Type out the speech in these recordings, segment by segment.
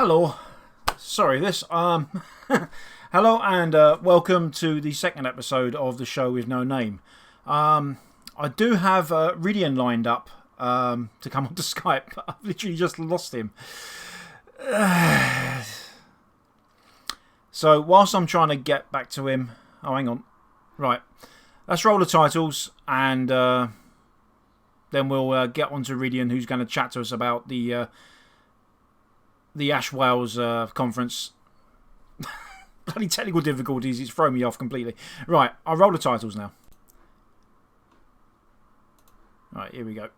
Hello. Sorry, this. Hello and welcome to the second episode of the show with no name. I do have Rhyddian lined up to come onto Skype. I've literally just lost him. So whilst I'm trying to get back to him, oh, hang on. Right, let's roll the titles and then we'll get on to Rhyddian, who's going to chat to us about the Ash Wales conference. Bloody technical difficulties, it's thrown me off completely. Right, I'll roll the titles now. Right, here we go.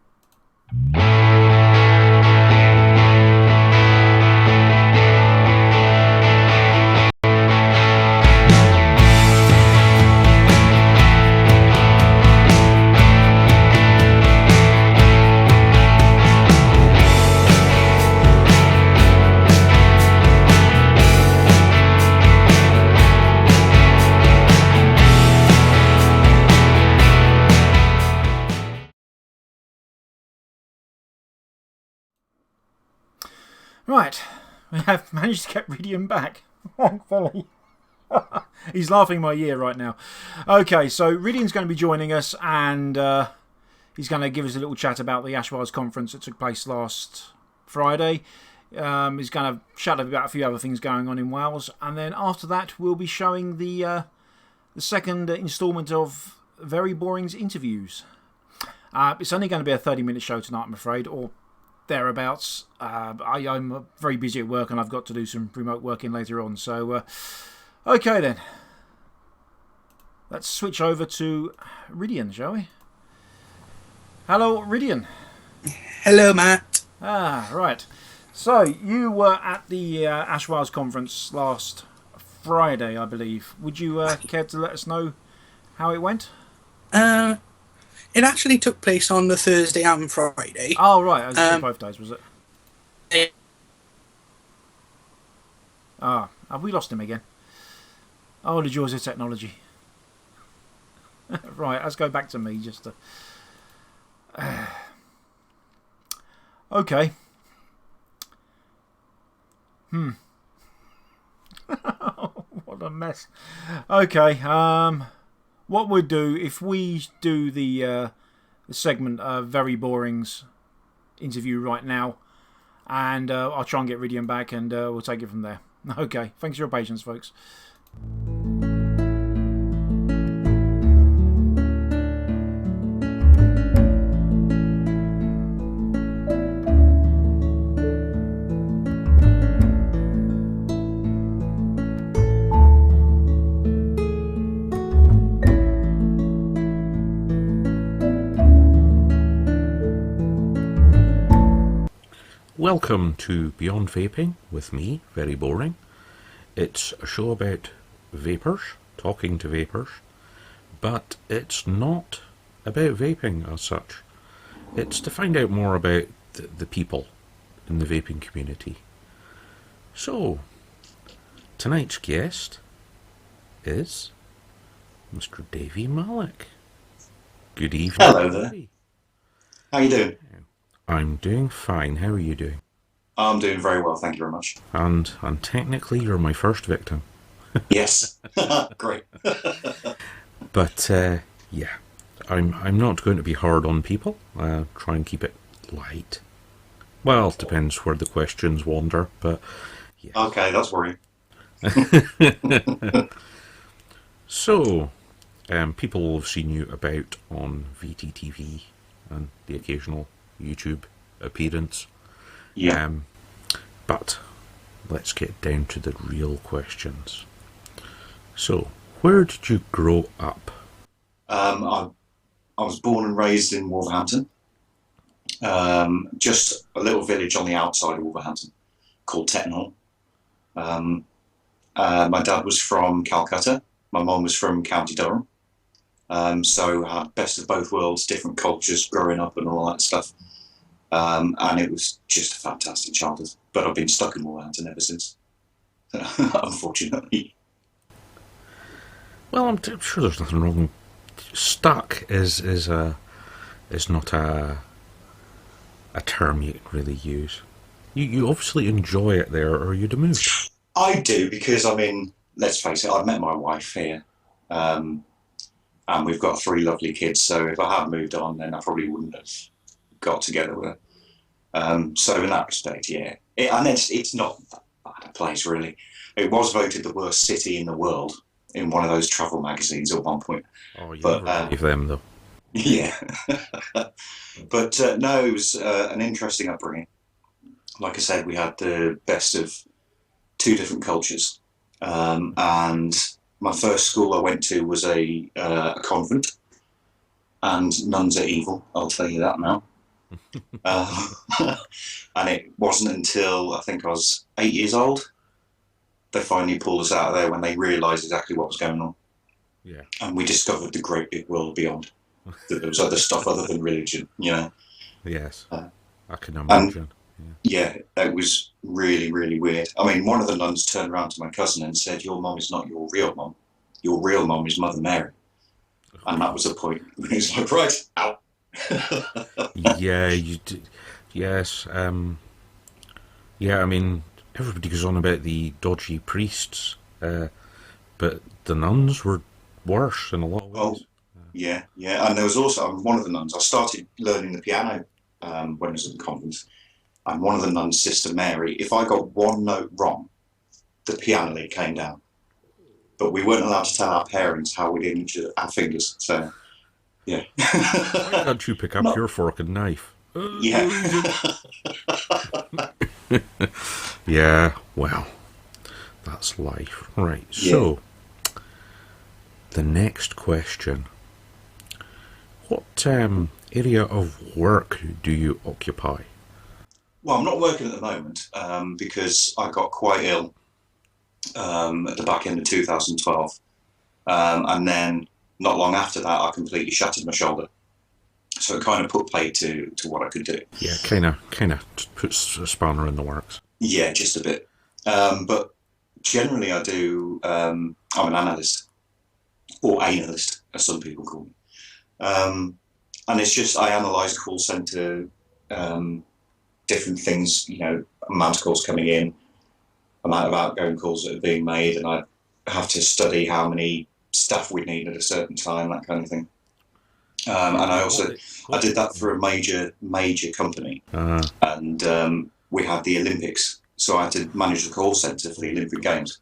Right, we have managed to get Rhyddian back, thankfully. He's laughing in my ear right now. Okay, so Rhyddian's going to be joining us and he's going to give us a little chat about the Ash Wales conference that took place last Friday. He's going to chat about a few other things going on in Wales, and then after that we'll be showing the second instalment of Very Boring's interviews. It's only going to be a 30-minute show tonight, I'm afraid, or thereabouts. I'm very busy at work and I've got to do some remote working later on. So, okay then. Let's switch over to Rhyddian, shall we? Hello, Rhyddian. Hello, Matt. Right. So, you were at the Ash Wales conference last Friday, I believe. Would you care to let us know how it went? It actually took place on the Thursday and Friday. Oh, right. It was both days, was it? Have we lost him again? Oh, the joys of technology. Right, let's go back to me just to... Okay. What a mess. Okay, what we'll do, if we do the segment Very Boring's interview right now, and I'll try and get Rhyddian back and we'll take it from there. Okay, thanks for your patience, folks. Welcome to Beyond Vaping with me, Very Boring. It's a show about vapors, talking to vapors, but it's not about vaping as such. It's to find out more about the people in the vaping community. So, tonight's guest is Mr. Davey Malik. Good evening. Hello there. How are you doing? I'm doing fine. How are you doing? I'm doing very well, thank you very much. And technically you're my first victim. Yes. Great. But yeah, I'm not going to be hard on people. Try and keep it light. Well, it depends where the questions wander, but yeah. Okay, that's worrying. So, people will have seen you about on VTTV and the occasional YouTube appearance. Yeah. But let's get down to the real questions. So, where did you grow up? I was born and raised in Wolverhampton. Just a little village on the outside of Wolverhampton called Tettenhall. My dad was from Calcutta. My mum was from County Durham. So I had best of both worlds, different cultures growing up and all that stuff. And it was just a fantastic childhood. But I've been stuck in Wolverhampton ever since, unfortunately. Well, I'm sure there's nothing wrong. Stuck is not a term you can really use. You obviously enjoy it there, or you'd have moved. I do, because, I mean, let's face it, I've met my wife here. And we've got 3 lovely kids, so if I had moved on, then I probably wouldn't have got together with her. So in that respect, yeah. And it's not that bad a place, really. It was voted the worst city in the world in one of those travel magazines at one point. Oh, you But, never believe them, though. Yeah. But no, it was an interesting upbringing. Like I said, we had the best of 2 different cultures. And my first school I went to was a convent, and nuns are evil, I'll tell you that now. And it wasn't until I think I was 8 years old they finally pulled us out of there, when they realised exactly what was going on. Yeah. And we discovered the great big world beyond. That there was other stuff other than religion, you know. Yes, I can imagine. Yeah, it was really, really weird. I mean, one of the nuns turned around to my cousin and said, "Your mum is not your real mum. Your real mum is Mother Mary." And that was the point. He's like, right, out. Yeah, you do. Yes. Yeah, I mean, everybody goes on about the dodgy priests, but the nuns were worse in a lot of ways. Oh, yeah. And there was also one of the nuns. I started learning the piano when I was at the convent. And one of the nuns, Sister Mary, if I got one note wrong, the piano lid came down. But we weren't allowed to tell our parents how we did each of our fingers. So, yeah. Why can't you pick up your fork and knife? Yeah. Yeah, well, that's life. Right, Yeah. So, the next question. What area of work do you occupy? Well, I'm not working at the moment because I got quite ill at the back end of 2012. And then not long after that, I completely shattered my shoulder. So it kind of put paid to what I could do. Yeah, kind of puts a spanner in the works. Yeah, just a bit. But generally I do, I'm an analyst, or analyst, as some people call me. And it's just, I analyse call centre, different things, you know, amount of calls coming in, amount of outgoing calls that are being made, and I have to study how many staff we need at a certain time, that kind of thing. And I also, I did that for a major company, and we had the Olympics, so I had to manage the call centre for the Olympic Games.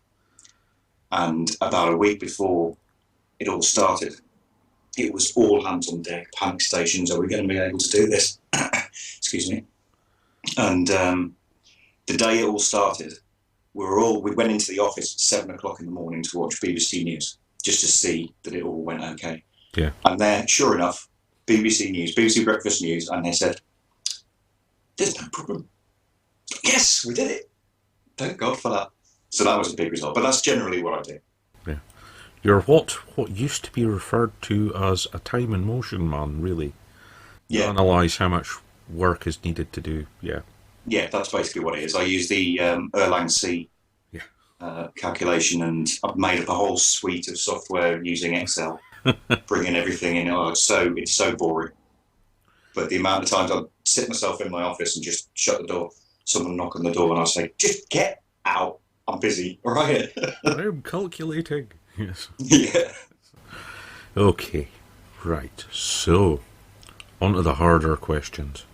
And about a week before it all started, it was all hands on deck, panic stations, are we going to be able to do this? Excuse me. And the day it all started, we went into the office at 7 o'clock in the morning to watch BBC News, just to see that it all went okay. Yeah. And there, sure enough, BBC News, BBC Breakfast News, and they said, "There's no problem." Yes, we did it. Thank God for that. So that was a big result. But that's generally what I do. Yeah. You're what used to be referred to as a time and motion man, really. You Yeah. analyse how much work is needed to do. Yeah. Yeah, that's basically what it is. I use the Erlang C calculation, and I've made up a whole suite of software using Excel, bringing everything in. Oh, it's so boring. But the amount of times I sit myself in my office and just shut the door, someone knock on the door, and I say, "Just get out. I'm busy." All right. I'm calculating. Yes. Yeah. Okay. Right. So, on to the harder questions.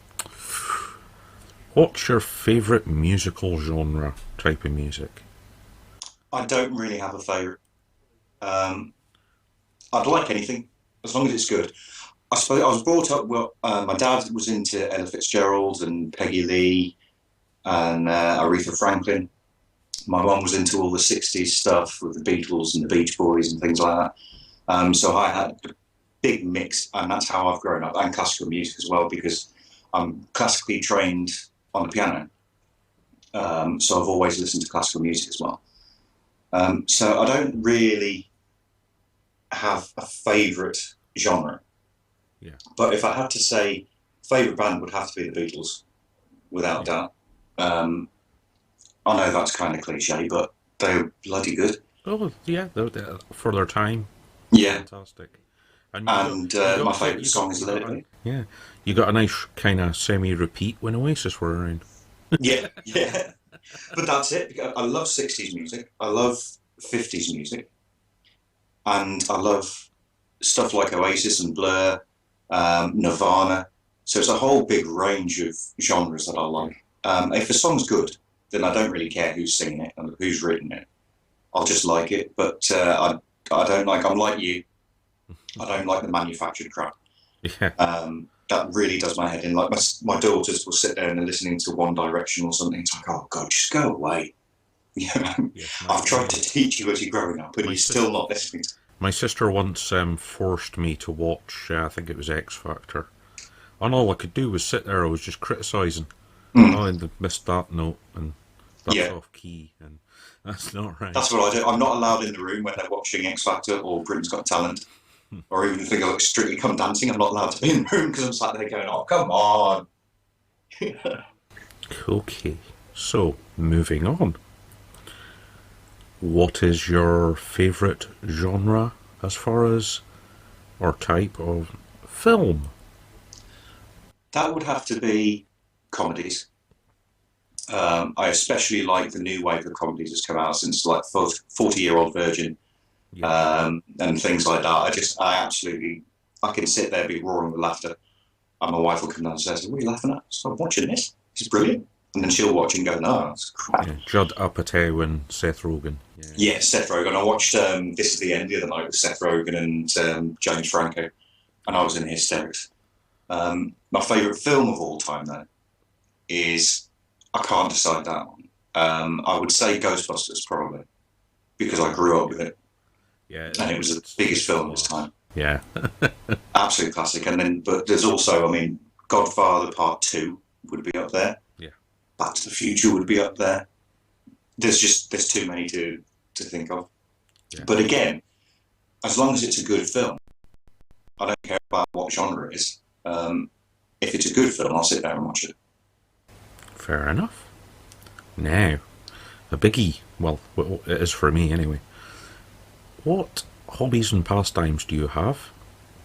What's your favourite musical genre, type of music? I don't really have a favourite. I'd like anything, as long as it's good. I suppose I was brought up, well, my dad was into Ella Fitzgerald and Peggy Lee and Aretha Franklin. My mum was into all the 60s stuff with the Beatles and the Beach Boys and things like that. So I had a big mix, and that's how I've grown up, and classical music as well, because I'm classically trained on the piano. So I've always listened to classical music as well. So I don't really have a favourite genre. Yeah. But if I had to say, favourite band would have to be the Beatles, without doubt. I know that's kind of cliche, but they're bloody good. Oh, yeah, they're for their time. Yeah. Fantastic. And you my you favourite song is you Let got It Be. Yeah. You got a nice kind of semi-repeat when Oasis were around. Yeah, yeah. But that's it. I love 60s music. I love 50s music. And I love stuff like Oasis and Blur, Nirvana. So it's a whole big range of genres that I like. If a song's good, then I don't really care who's singing it and who's written it. I'll just like it. But I don't like, I'm like you, I don't like the manufactured crap. Yeah. That really does my head in. Like my daughters will sit there and they're listening to One Direction or something. It's like, oh God, just go away. I've tried to teach you as you're growing up, and you're still not listening. My sister once forced me to watch, I think it was X Factor, and all I could do was sit there. I was just criticising. Oh, and they missed that note, and that's off key, and that's not right. That's what I do. I'm not allowed in the room when they're watching X Factor or Britain's Got Talent, or even if they go Strictly Come Dancing. I'm not allowed to be in the room because I'm sat there going, "Oh, come on." Okay, so moving on. What is your favourite genre as far as, or type of film? That would have to be comedies. I especially like the new wave of comedies that's come out since like 40-Year-Old Virgin, and things like that. I can sit there, be roaring with laughter, and my wife will come downstairs and say, "What are you laughing at?" So I'm watching this. It's brilliant. And then she'll watch and go, "No, that's crap." Yeah, Judd Apatow and Seth Rogen. Yeah, Seth Rogen. I watched This Is the End the other night with Seth Rogen and James Franco, and I was in hysterics. My favourite film of all time, though, is, I can't decide that one. I would say Ghostbusters, probably, because I grew up with it. Yeah, and it was the biggest film of its time. Yeah. Absolute classic. And then, but there's also, I mean, Godfather Part 2 would be up there. Yeah. Back to the Future would be up there. There's too many to think of. Yeah. But again, as long as it's a good film, I don't care about what genre it is. If it's a good film, I'll sit there and watch it. Fair enough. Now, a biggie. Well, it is for me anyway. What hobbies and pastimes do you have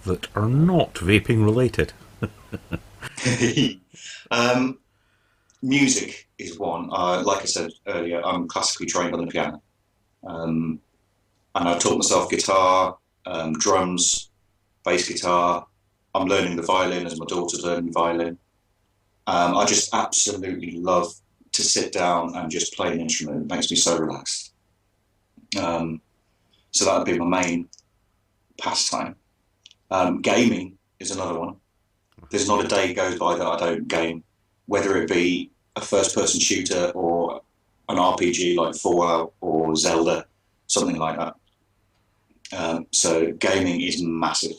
that are not vaping related? Music is one. Like I said earlier, I'm classically trained on the piano. And I've taught myself guitar, drums, bass guitar. I'm learning the violin as my daughter's learning violin. I just absolutely love to sit down and just play an instrument. It makes me so relaxed. So that would be my main pastime. Gaming is another one. There's not a day goes by that I don't game, whether it be a first-person shooter or an RPG like Fallout or Zelda, something like that. So gaming is massive.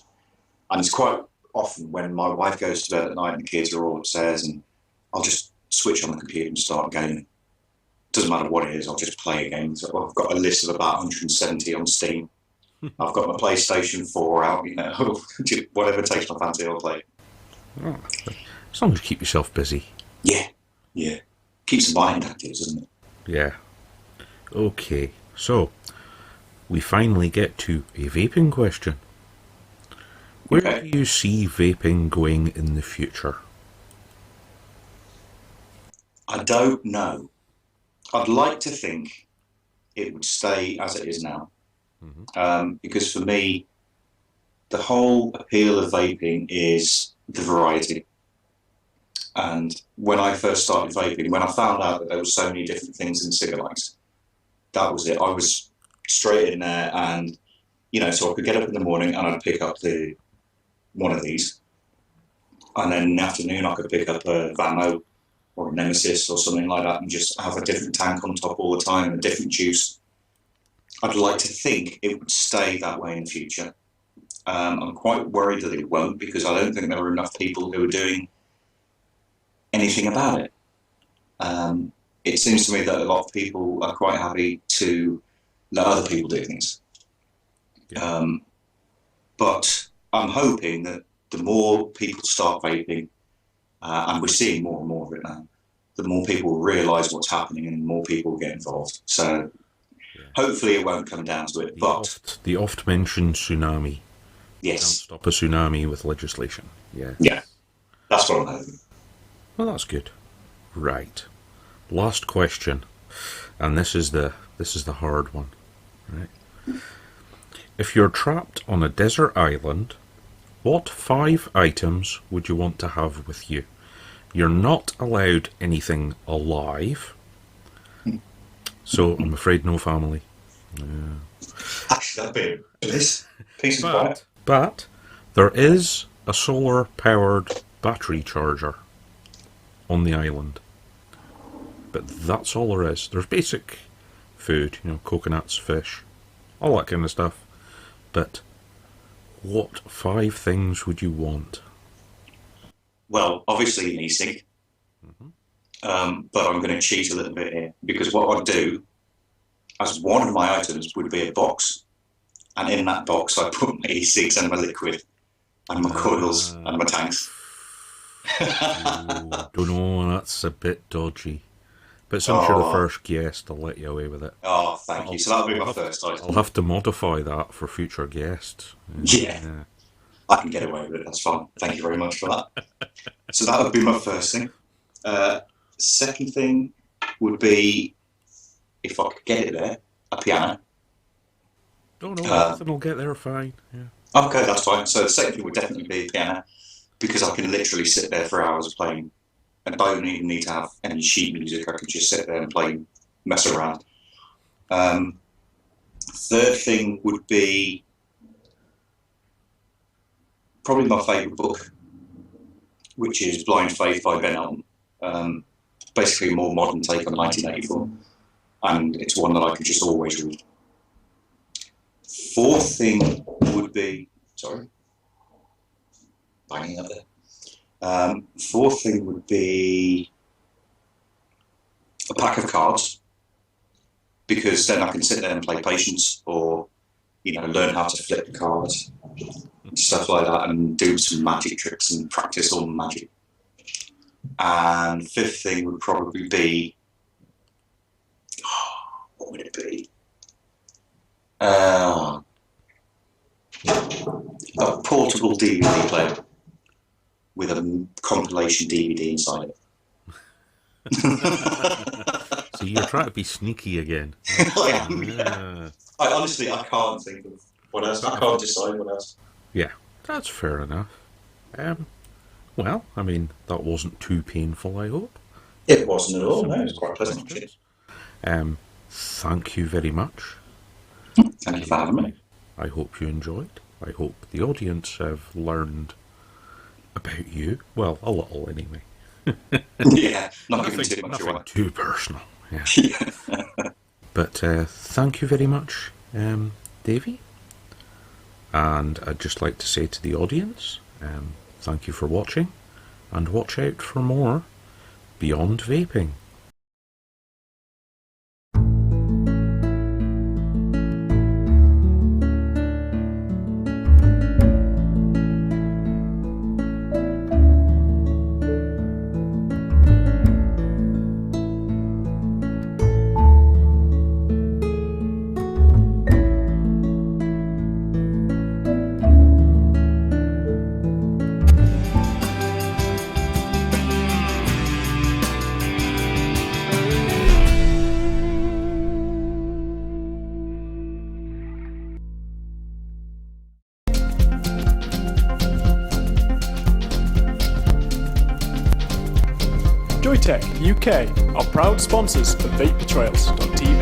And it's quite often when my wife goes to bed at night and the kids are all upstairs, and I'll just switch on the computer and start gaming. Doesn't matter what it is, I'll just play a game. So I've got a list of about 170 on Steam. I've got my PlayStation 4 out, whatever takes my fancy, I'll play. Oh, as long as you keep yourself busy. Yeah. Keeps the mind active, doesn't it? Yeah. Okay, so we finally get to a vaping question. Where do you see vaping going in the future? I don't know. I'd like to think it would stay as it is now. Mm-hmm. Because for me, the whole appeal of vaping is the variety. And when I first started vaping, when I found out that there were so many different things in cigarettes, that was it. I was straight in there, and so I could get up in the morning and I'd pick up one of these, and then in the afternoon I could pick up a Vamo or a Nemesis or something like that and just have a different tank on top all the time and a different juice. I'd like to think it would stay that way in the future. I'm quite worried that it won't, because I don't think there are enough people who are doing anything about it. It seems to me that a lot of people are quite happy to let other people do things. Yeah. But I'm hoping that the more people start vaping, and we're seeing more and more of it now, the more people realise what's happening and the more people get involved. So hopefully it won't come down to it. The oft-mentioned tsunami. Yes. Can't stop a tsunami with legislation. Yeah. Yeah. That's what I'm hoping. Well, that's good. Right. last question, and this is the hard one, right? If you're trapped on a desert island, what 5 items would you want to have with you? You're not allowed anything alive, so I'm afraid no family. Actually, that'd be bliss. Peace and quiet. But there is a solar-powered battery charger on the island. But that's all there is. There's basic food, coconuts, fish, all that kind of stuff. But what 5 things would you want? Well, obviously an e-cig. But I'm going to cheat a little bit here, because what I'd do as one of my items would be a box, and in that box I put my e-cigs and my liquid and my coils and my tanks. Don't know, that's a bit dodgy. But since you're the first guest, I'll let you away with it. Oh, thank you. So that'll be my first item. I'll have to modify that for future guests. Yeah. I can get away with it, that's fine. Thank you very much for that. So that would be my first thing. Second thing would be, if I could get it there, a piano. No, nothing will get there fine. Yeah. Okay, that's fine. So the second thing would definitely be a piano, because I can literally sit there for hours playing, and I don't even need to have any sheet music. I can just sit there and play, mess around. Third thing would be probably my favourite book, which is Blind Faith by Ben Elton. Basically a more modern take on 1984, and it's one that I could just always read. Fourth thing would be, banging up there. Fourth thing would be a pack of cards, because then I can sit there and play Patience, or learn how to flip the cards and stuff like that, and do some magic tricks and practice all magic. And fifth thing would probably be, what would it be? A portable DVD player with a compilation DVD inside it. So you're trying to be sneaky again. I am, yeah. I can't think of what else. I can't decide what else. Yeah, that's fair enough. Well, I mean, that wasn't too painful, I hope. It wasn't at all, no. It was quite pleasant. Thank you very much. Thank you for having me. I hope you enjoyed. I hope the audience have learned about you. Well, a little anyway. Yeah, not giving too much away. Too personal. Yeah. But thank you very much, Davey. And I'd just like to say to the audience, thank you for watching, and watch out for more Beyond Vaping. Joytech UK are proud sponsors of vapetrails.tv.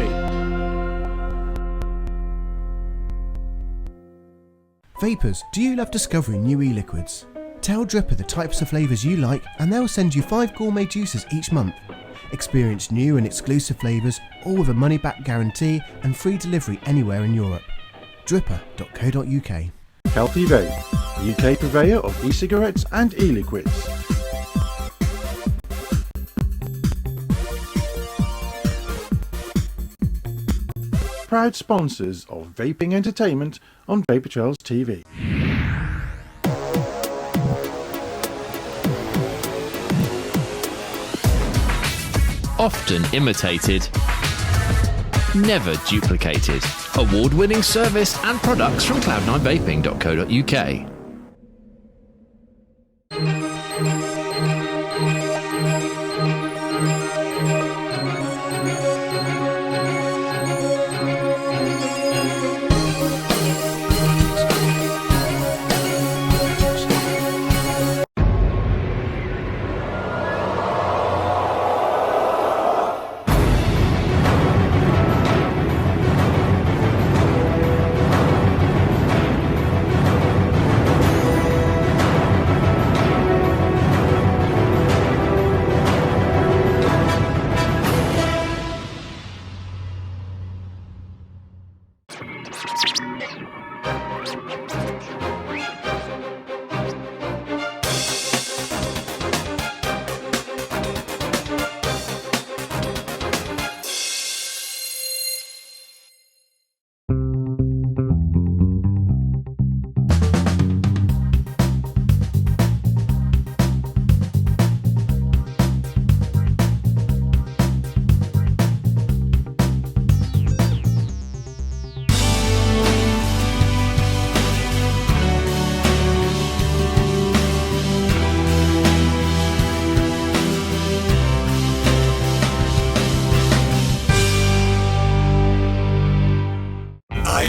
Vapers, do you love discovering new e-liquids? Tell Dripper the types of flavours you like and they'll send you 5 gourmet juices each month. Experience new and exclusive flavours, all with a money-back guarantee and free delivery anywhere in Europe. Dripper.co.uk. Healthy Vape, UK purveyor of e-cigarettes and e-liquids. Proud sponsors of vaping entertainment on Vapor Trails TV. Often imitated, never duplicated. Award-winning service and products from cloud9vaping.co.uk.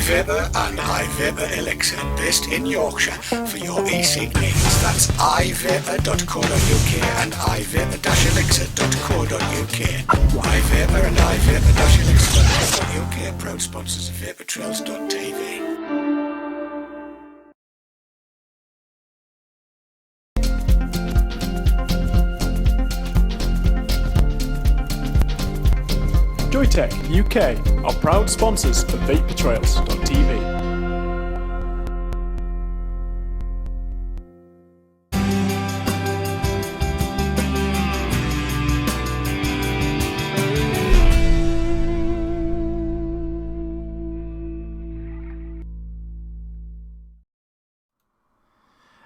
iVapor and iVapor Elixir, based in Yorkshire, for your e-cig needs. That's ivapor.co.uk and ivapor-elixir.co.uk. iVapor and ivapor-elixir.co.uk, proud sponsors of vaportrails.tv. Joytech UK are proud sponsors of vaportrails.tv.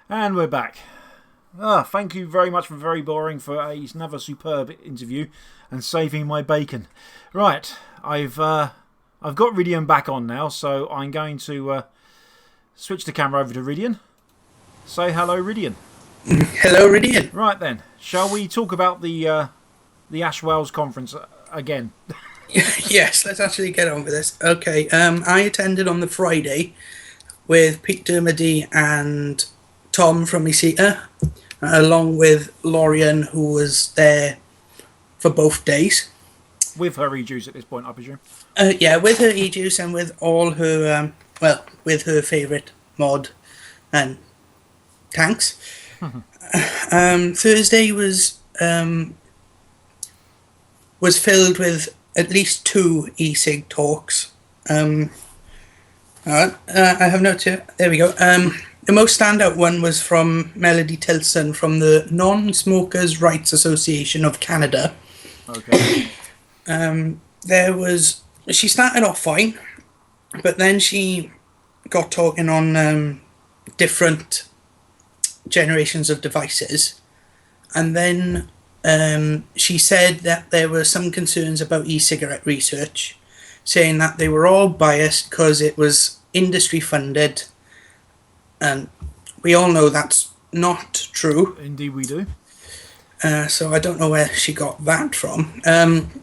And we're back. Thank you very much for Very Boring for another superb interview and saving my bacon. Right, I've got Rhyddian back on now, so I'm going to switch the camera over to Rhyddian. Say hello, Rhyddian. Hello, Rhyddian. Right then, shall we talk about the Ash Wells conference again? Yes, let's actually get on with this. Okay, I attended on the Friday with Pete Dermody and Tom from e-cigs, along with Rhyddian, who was there for both days. With her e-juice at this point, I presume? Yeah, with her e-juice and with all her, with her favourite mod and tanks. Thursday was filled with at least 2 e-cig talks. I have notes here. There we go. The most standout one was from Melody Tilson from the Non-Smokers' Rights Association of Canada. Okay. She started off fine, but then she got talking on different generations of devices, and then she said that there were some concerns about e-cigarette research, saying that they were all biased because it was industry funded, and we all know that's not true. Indeed we do. So I don't know where she got that from.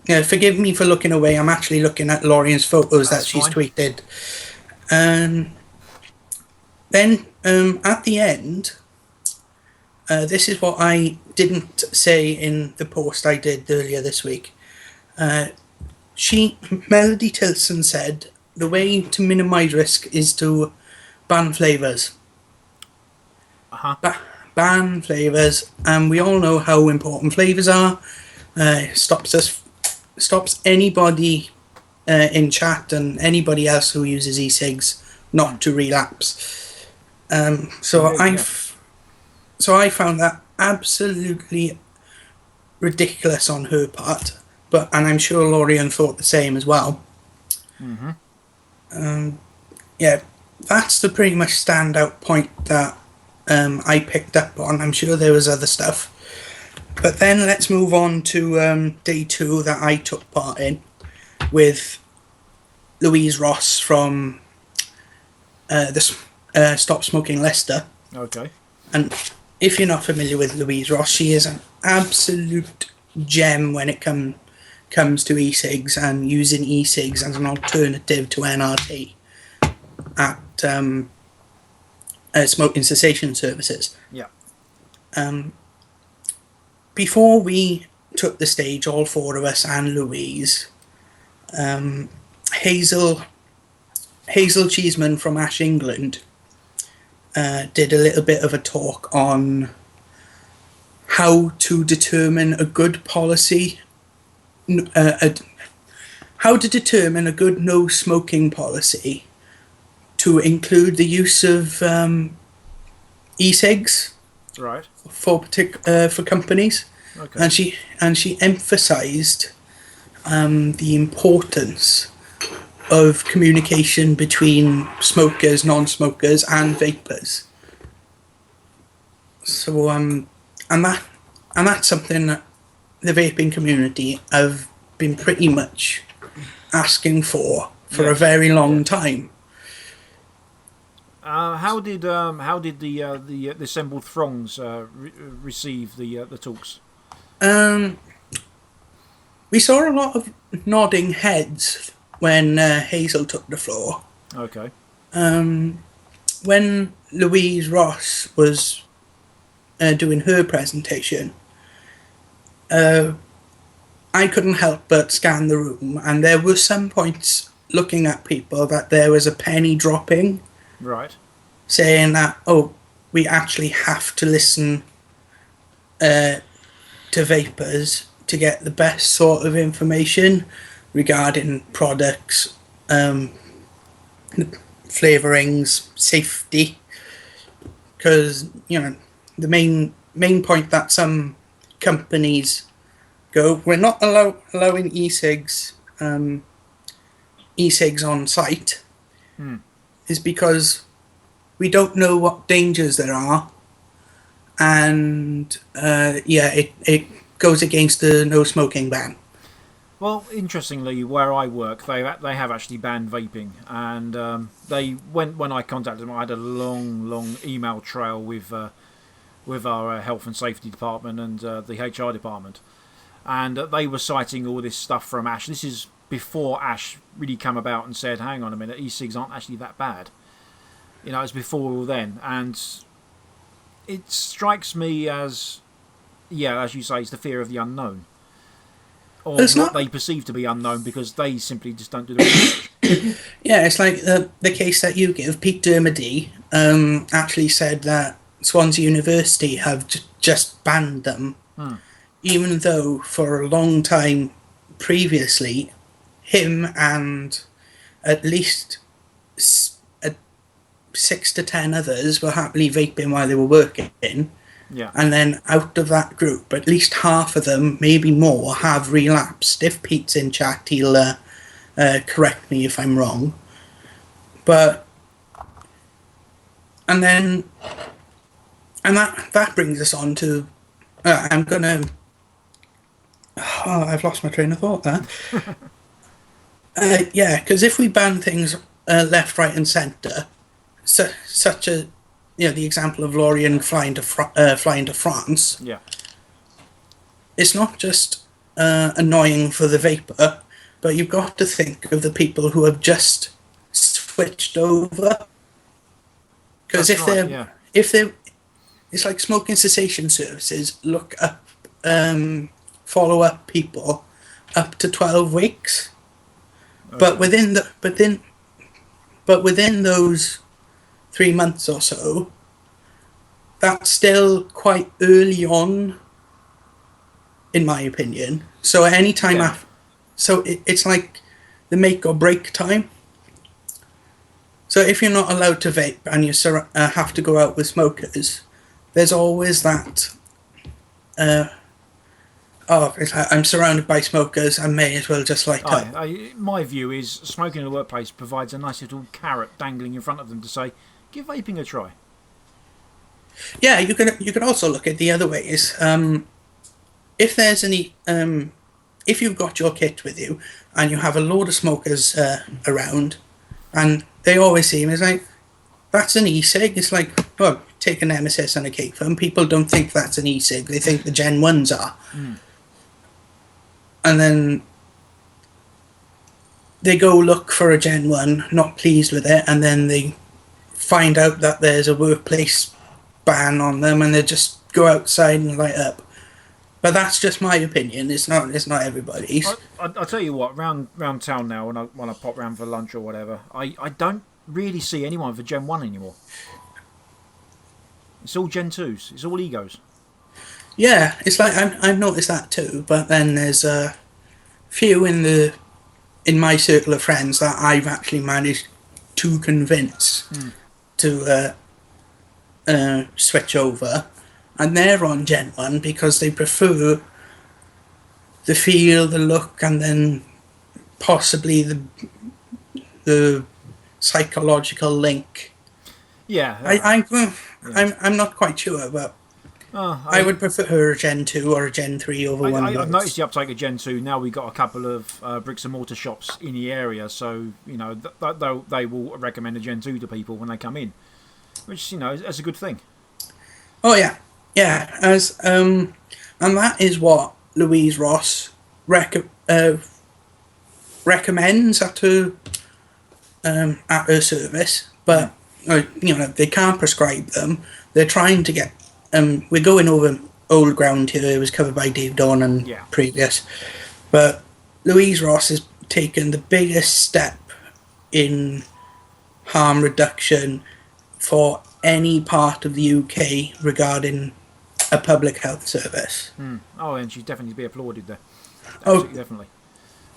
Forgive me for looking away. I'm actually looking at Rhyddian's photos that she's tweeted. Then at the end, this is what I didn't say in the post I did earlier this week. Melody Tilson said the way to minimise risk is to ban flavours. Ban flavours, and we all know how important flavours are. Stops anybody in chat and anybody else who uses e-cigs not to relapse. So I found that absolutely ridiculous on her part, and I'm sure Rhyddian thought the same as well. Yeah, that's the pretty much standout point that I picked up on. I'm sure there was other stuff. But then let's move on to day 2 that I took part in with Louise Ross from the Stop Smoking Leicester. Okay. And if you're not familiar with Louise Ross, she is an absolute gem when it comes to e-cigs and using e-cigs as an alternative to NRT at smoking cessation services. Yeah. Before we took the stage, all 4 of us and Louise, Hazel Cheeseman from Ash England did a little bit of a talk on how to determine a good policy, how to determine a good no smoking policy to include the use of e-cigs, right, for companies. Okay. And she emphasised the importance of communication between smokers, non-smokers, and vapors. So and that's something that the vaping community have been pretty much asking for a very long time. How did the assembled throngs receive the talks? We saw a lot of nodding heads when Hazel took the floor. Okay. When Louise Ross was doing her presentation, I couldn't help but scan the room, and there were some points looking at people that there was a penny dropping. Right. Saying that, oh, we actually have to listen to vapors to get the best sort of information regarding products, flavourings, safety. Because, the main point that some companies go, we're not allowing e-cigs on site, is because we don't know what dangers there are, and it goes against the no smoking ban. Well, interestingly, where I work, they have actually banned vaping, and when I contacted them, I had a long email trail with our health and safety department and the HR department, and they were citing all this stuff from Ash. This is before Ash really come about and said, "Hang on a minute, e-cigs aren't actually that bad." It's before all then, and it strikes me as you say, it's the fear of the unknown. Or what they perceive to be unknown, because they simply just don't do the research. Yeah, it's like the case that you give. Pete Dermody actually said that Swansea University have just banned them, even though for a long time previously, him and at least 6 to 10 others were happily vaping while they were working. Yeah. And then out of that group, at least half of them, maybe more, have relapsed. If Pete's in chat, he'll correct me if I'm wrong. And that brings us on to, I've lost my train of thought there. Because if we ban things left, right and centre, such as, the example of Lorien flying to France. Yeah. It's not just annoying for the vapor, but you've got to think of the people who have just switched over. Because it's like smoking cessation services look up, follow up people up to 12 weeks, okay. but within those 3 months or so, that's still quite early on, in my opinion. So any time after, so it's like the make or break time. So if you're not allowed to vape and you have to go out with smokers, there's always that. It's like, I'm surrounded by smokers, I may as well just light up. My view is smoking in the workplace provides a nice little carrot dangling in front of them to say, give vaping a try. Yeah, you could also look at the other ways. If there's any, if you've got your kit with you and you have a load of smokers around, and they always see me, it's like, that's an e-cig. It's like, well, take an Nemesis and a cake and people don't think that's an e-cig. They think the Gen 1s are. And then they go look for a Gen 1, not pleased with it, and then they find out that there's a workplace ban on them, and they just go outside and light up. But that's just my opinion. It's not everybody's. I'll tell you what. Round town now, when I pop round for lunch or whatever, I don't really see anyone for Gen 1 anymore. It's all Gen 2s. It's all egos. Yeah, it's like I've noticed that too. But then there's a few in my circle of friends that I've actually managed to convince to switch over, and they're on Gen 1 because they prefer the feel, the look, and then possibly the psychological link. Yeah. I'm not quite sure, but I would prefer a Gen 2 or a Gen 3 over one of those. I've noticed the uptake of Gen 2. Now we've got a couple of bricks and mortar shops in the area, so they will recommend a Gen 2 to people when they come in, which is a good thing. Oh yeah. And that is what Louise Ross recommends at her at her service, but they can't prescribe them. They're trying to get. We're going over old ground here. It was covered by Dave Dawn and previous, but Louise Ross has taken the biggest step in harm reduction for any part of the UK regarding a public health service. Oh, and she'd definitely be applauded there. Absolutely, definitely.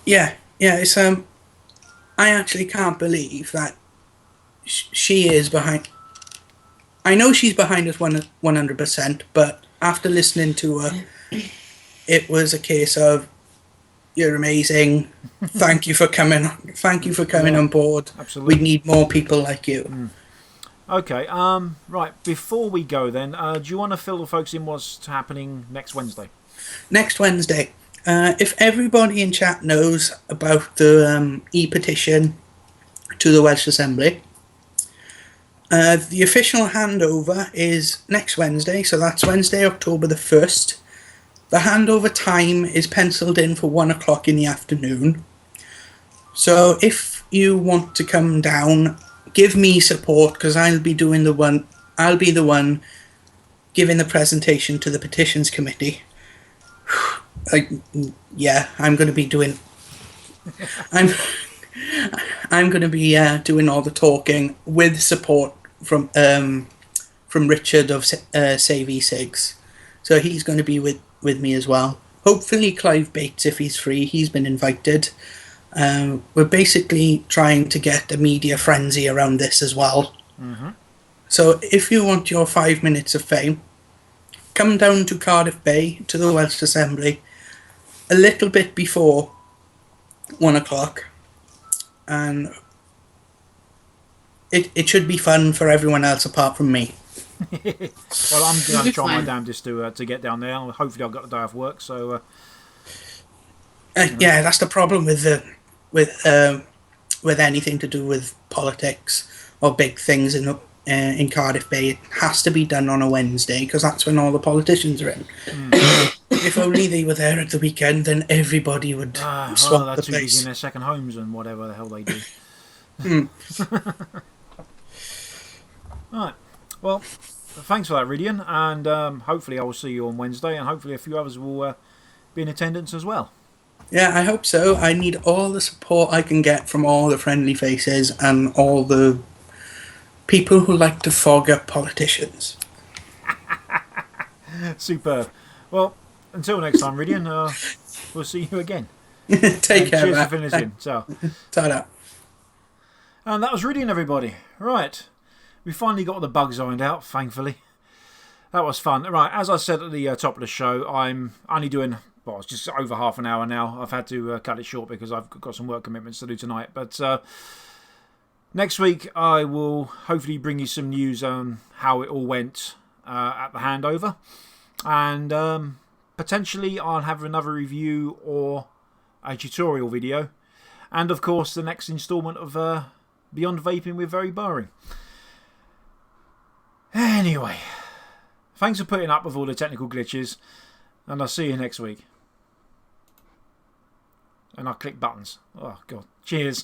Yeah. It's I actually can't believe that she is behind. I know she's behind us 100%, but after listening to her, it was a case of, you're amazing. Thank you for coming. Thank you for coming on board. Absolutely. We need more people like you. Okay. Right. Before we go, then, do you want to fill the folks in what's happening next Wednesday? Next Wednesday, if everybody in chat knows about the e-petition to the Welsh Assembly, the official handover is next Wednesday, so that's Wednesday, October the 1st. The handover time is penciled in for 1 o'clock in the afternoon. So if you want to come down, give me support, because I'll be the one giving the presentation to the petitions committee. I'm going to be doing. I'm going to be doing all the talking with support from Richard of Save e-cigs. So he's going to be with me as well. Hopefully Clive Bates, if he's free, he's been invited. We're basically trying to get a media frenzy around this as well. Mm-hmm. So if you want your 5 minutes of fame, come down to Cardiff Bay to the Welsh Assembly a little bit before 1 o'clock. And it should be fun for everyone else apart from me. Well, I'm going to try my damnedest to get down there. Hopefully I've got the day off work, so... Yeah, that's the problem with anything to do with politics or big things in Cardiff Bay. It has to be done on a Wednesday, because that's when all the politicians are in. If only they were there at the weekend, then everybody would swap the too place. busy in their second homes and whatever the hell they do. Right. Well, thanks for that, Rhyddian, and hopefully I will see you on Wednesday, and hopefully a few others will be in attendance as well. Yeah, I hope so. I need all the support I can get from all the friendly faces and all the people who like to fog up politicians. Superb. Well, until next time, Rhyddian, we'll see you again. Take care, cheers for finishing. So. Ta-da. And that was Rhyddian, everybody. Right. We finally got the bugs ironed out, thankfully. That was fun. Right, as I said at the top of the show, I'm only doing... Well, it's just over half an hour now. I've had to cut it short because I've got some work commitments to do tonight. But next week, I will hopefully bring you some news on how it all went at the handover. And potentially, I'll have another review or a tutorial video. And, of course, the next instalment of Beyond Vaping with Very Boring. Anyway, thanks for putting up with all the technical glitches. And I'll see you next week. And I'll click buttons. Oh, God. Cheers.